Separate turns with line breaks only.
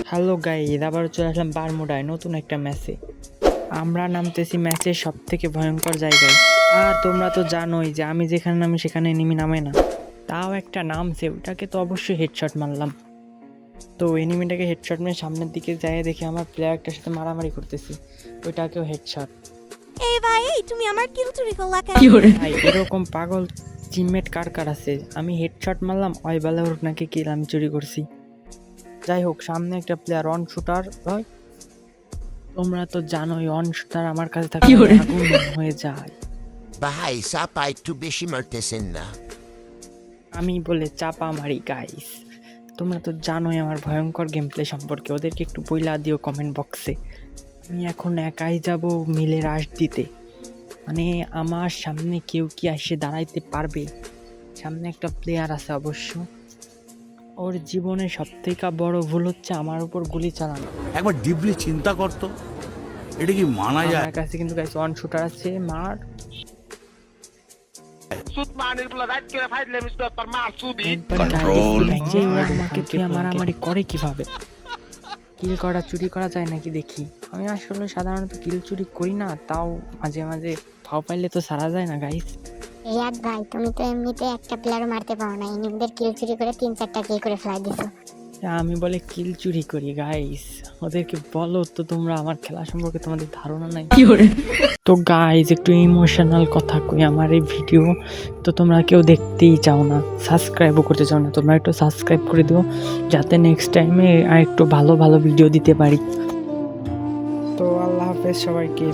Hello guys, আবার চলে আসলাম বারমুডায় নতুন একটা ম্যাচে। আমরা নামতেছি ম্যাচের সব থেকে ভয়ঙ্কর জায়গায়। আর তোমরা তো জানোই যে আমি যেখানে নামি সেখানে এনিমি নামে না। তাও একটা নামছে, ওটাকে তো অবশ্যই হেডশট মারলাম। তো এনিমিটাকে হেডশট মেরে সামনের দিকে যাই দেখি আমার প্লেয়ারটার সাথে মারামারি করতেছি, ওইটাকেও হেডশট।
এই ভাই, তুমি আমার কিল চুরি করলা কেন?
ভাই এরকম পাগল টিমমেট কার কার আছে? আমি হেডশট মারলাম, ওই বেলা ওর নাকি কিল আমি চুরি করছি। যাই হোক, সামনে একটা প্লেয়ার অন শুটার হয়। তোমরা তো জানোই অন শুটার আমার কাছে থাকলে আগুন হয়ে যায়।
ভাই চাপা একটু বেশি মারতেছেন না।
আমি বলে চাপা মারি গাইস। তোমরা তো জানোই আমার ভয়ঙ্কর গেম প্লে সম্পর্কে, ওদেরকে একটু বইলা দিও কমেন্ট বক্সে। আমি এখন একাই যাব মিলে রাশ দিতে, মানে আমার সামনে কেউ কি এসে দাঁড়াইতে পারবে? সামনে একটা প্লেয়ার আছে অবশ্য, ওর জীবনে সবথেকে বড় ভুল হচ্ছে আমার উপর গুলি চালানো।
একবার ডিপলি চিন্তা করতো, এটা কি মানা যায়?
আমার কাছে কিন্তু গাইস ওয়ান শুটার আছে, মার আমাকে তুই মারামারি করে কিভাবে? কিল করা চুরি করা যায় নাকি দেখি। আমি আসলে সাধারণত কিল চুরি করি না, তাও মাঝে মাঝে ফাও পাইলে তো সারা যায় না গাইস।
রিয়াদ ভাই, তুমি তো এমনিতে একটা প্লেয়ারও মারতে পারো না, এনিমিদের কিল চুরি করে 3-4টা কিল করে ফেলাই দিছো।
আমি বলে কিল চুরি করি গাইস, ওদেরকে বলো তো তোমরা আমার খেলা সম্পর্কে তোমাদের ধারণা নাই। তো গাইস একটু ইমোশনাল কথা কই, আমার এই ভিডিও তো তোমরা কেউ দেখতেই চাও না, সাবস্ক্রাইবও করতে চাও না। তোমরা একটু সাবস্ক্রাইব করে দিও যাতে নেক্সট টাইমে আর একটু ভালো ভালো ভিডিও দিতে পারি। তো আল্লাহ হাফেজ সবাইকে।